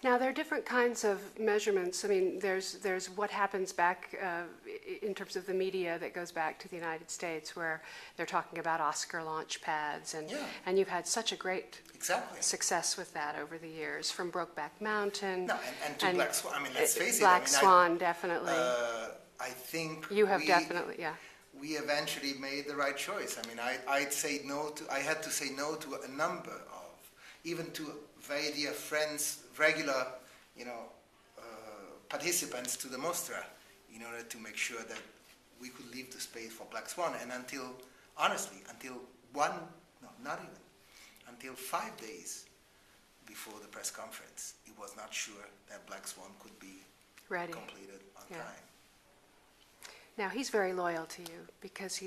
Now, there are different kinds of measurements. I mean, there's what happens back in terms of the media that goes back to the United States, where they're talking about Oscar launch pads, and you've had such a great success with that over the years, from Brokeback Mountain. No, and to Black Swan. I mean, let's face it. Black Swan, definitely. I think you have definitely, yeah. We eventually made the right choice. I mean, I had to say no to a number of, even to very dear friends, regular, participants to the Mostra, in order to make sure that we could leave the space for Black Swan. And until 5 days before the press conference, it was not sure that Black Swan could be ready, completed on time. Now, he's very loyal to you because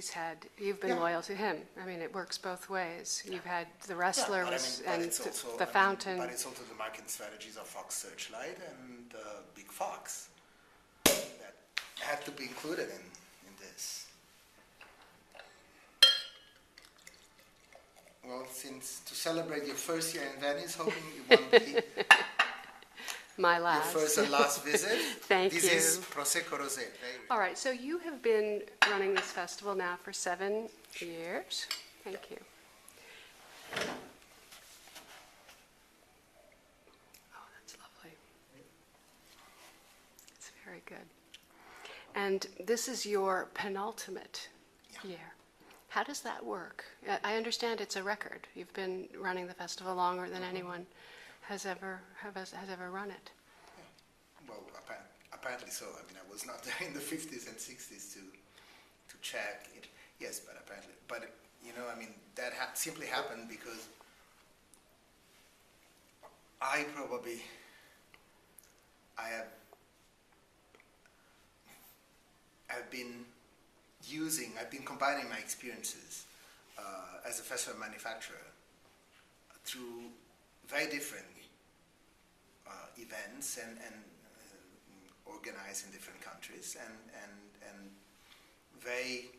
you've been loyal to him. I mean, it works both ways. You've had the wrestler and the Fountain. But it's also the marketing strategies of Fox Searchlight and Big Fox that had to be included in this. Well, since to celebrate your first year in Venice, hoping it won't be my last. Your first and last visit. Thank you. This is Prosecco Rosé. All right, so you have been running this festival now for 7 years. Thank you. Oh, that's lovely. It's very good. And this is your penultimate year. How does that work? I understand it's a record. You've been running the festival longer than anyone has ever run it. Yeah. Well, apparently so. I mean, I was not there in the 50s and 60s to check it. Yes, but apparently. But I mean, that simply happened because I've been combining my experiences as a festival manufacturer through very different events and organized in different countries and very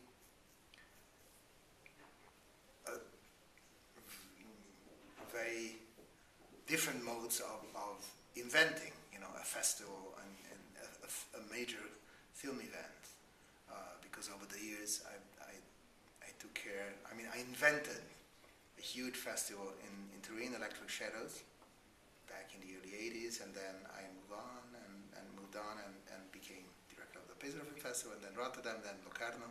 very different modes of inventing, a festival and a major film event. Because over the years I took care. I mean, I invented a huge festival in Turin, Electric Shadows, back in the early 80s, and then I moved on and became director of the Pesaro Film Festival, and then Rotterdam, then Locarno,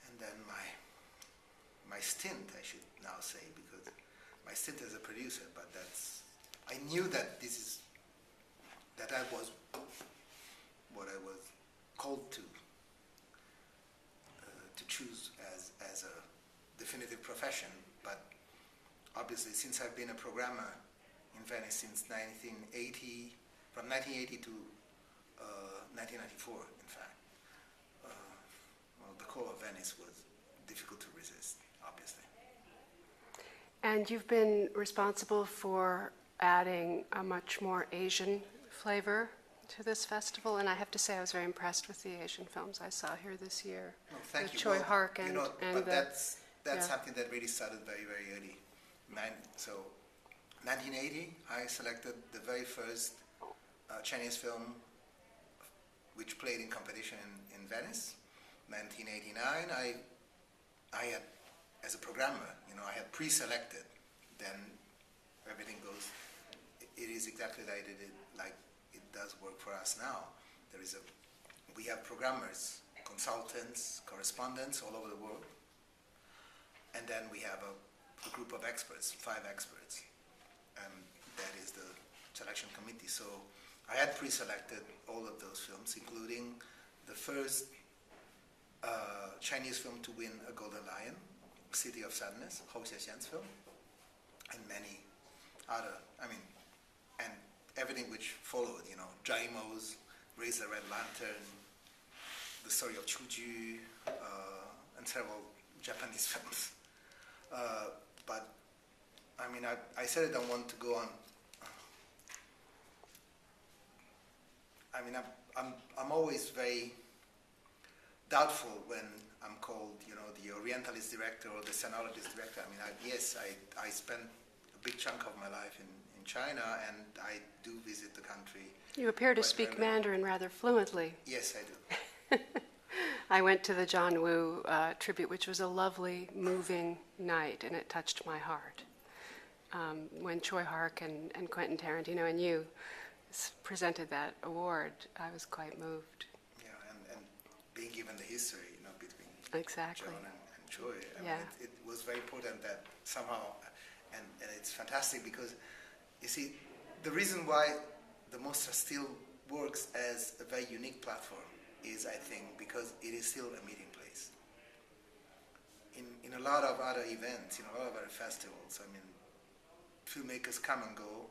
and then my stint, I should now say, because my stint as a producer, but I knew that that was what I was called to choose as a definitive profession. But obviously, since I've been a programmer in Venice since 1980, from 1980 to 1994, in fact, the core of Venice was difficult to resist, obviously. And you've been responsible for adding a much more Asian flavor to this festival, and I have to say I was very impressed with the Asian films I saw here this year. Oh, thank you. Choi Hark and but that's something that really started very, very early. So 1980, I selected the very first Chinese film which played in competition in Venice. 1989, I had, as a programmer, I had pre-selected. Then everything goes. It is exactly like it does work for us now. We have programmers, consultants, correspondents all over the world, and then we have a group of experts, 5 experts, and that is the selection committee. So I had pre-selected all of those films, including the first Chinese film to win a Golden Lion, City of Sadness, Hou Xiaxian's film, and many other, and everything which followed, Jaimo's Raise the Red Lantern, The Story of Chuju, and several Japanese films. But I said I don't want to go on. I'm always very doubtful when I'm called, the Orientalist director or the Scenologist director. I spent a big chunk of my life in China, and I do visit the country. You appear to quite speak regularly. Mandarin rather fluently. Yes, I do. I went to the John Woo tribute, which was a lovely, moving night, and it touched my heart. When Choi Hark and Quentin Tarantino and you presented that award, I was quite moved. Yeah, and being given the history, between Exactly. John and Choi, I Yeah. mean, it was very important that somehow, and it's fantastic because, you see, the reason why the Mostra still works as a very unique platform is, I think, because it is still a meeting place. In a lot of other events, in a lot of other festivals, I mean, filmmakers come and go,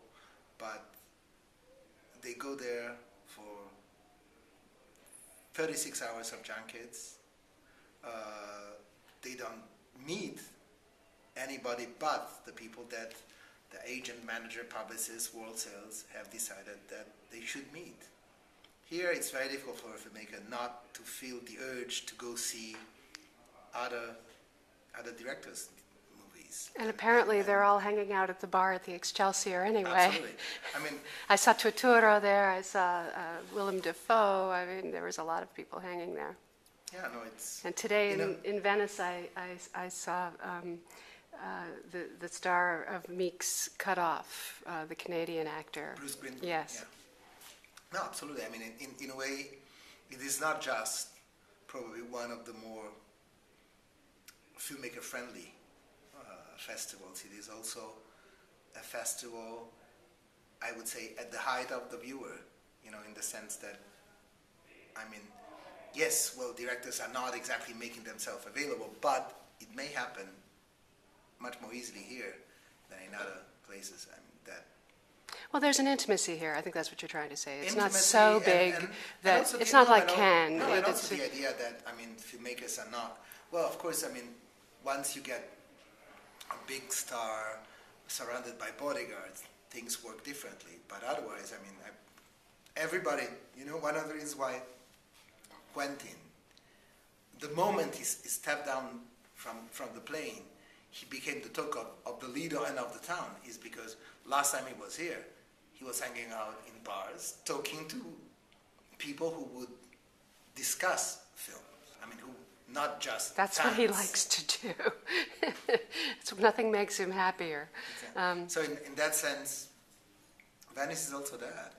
but they go there for 36 hours of junkets. They don't meet anybody but the people that the agent, manager, publicist, world sales have decided that they should meet. Here it's very difficult for a filmmaker not to feel the urge to go see other directors' movies. And apparently they're all hanging out at the bar at the Excelsior anyway. Absolutely. I mean, I saw Turturro there, I saw Willem Dafoe, I mean, there was a lot of people hanging there. yeah, no, it's... And today in Venice, I saw the star of Meek's Cut Off, the Canadian actor. Bruce Green. Yes. Yeah. No, absolutely. I mean, in a way, it is not just probably one of the more filmmaker-friendly festivals. It is also a festival, I would say, at the height of the viewer, in the sense that, I mean, yes, well, directors are not exactly making themselves available, but it may happen much more easily here than in other places. I mean, Well, there's an intimacy here. I think that's what you're trying to say. It's not intimacy so big and that also it's not like and Cannes. No, and It's- also the idea that, I mean, filmmakers are not... Well, of course, I mean, once you get a big star surrounded by bodyguards, things work differently. But otherwise, I mean, everybody, one of the reasons why Quentin, the moment he stepped down from the plane, he became the talk of the leader and of the town, is because last time he was here, he was hanging out in bars, talking to people who would discuss films. I mean, who not just That's fans. what he likes to do. Nothing makes him happier. Exactly. So in that sense, Venice is also that.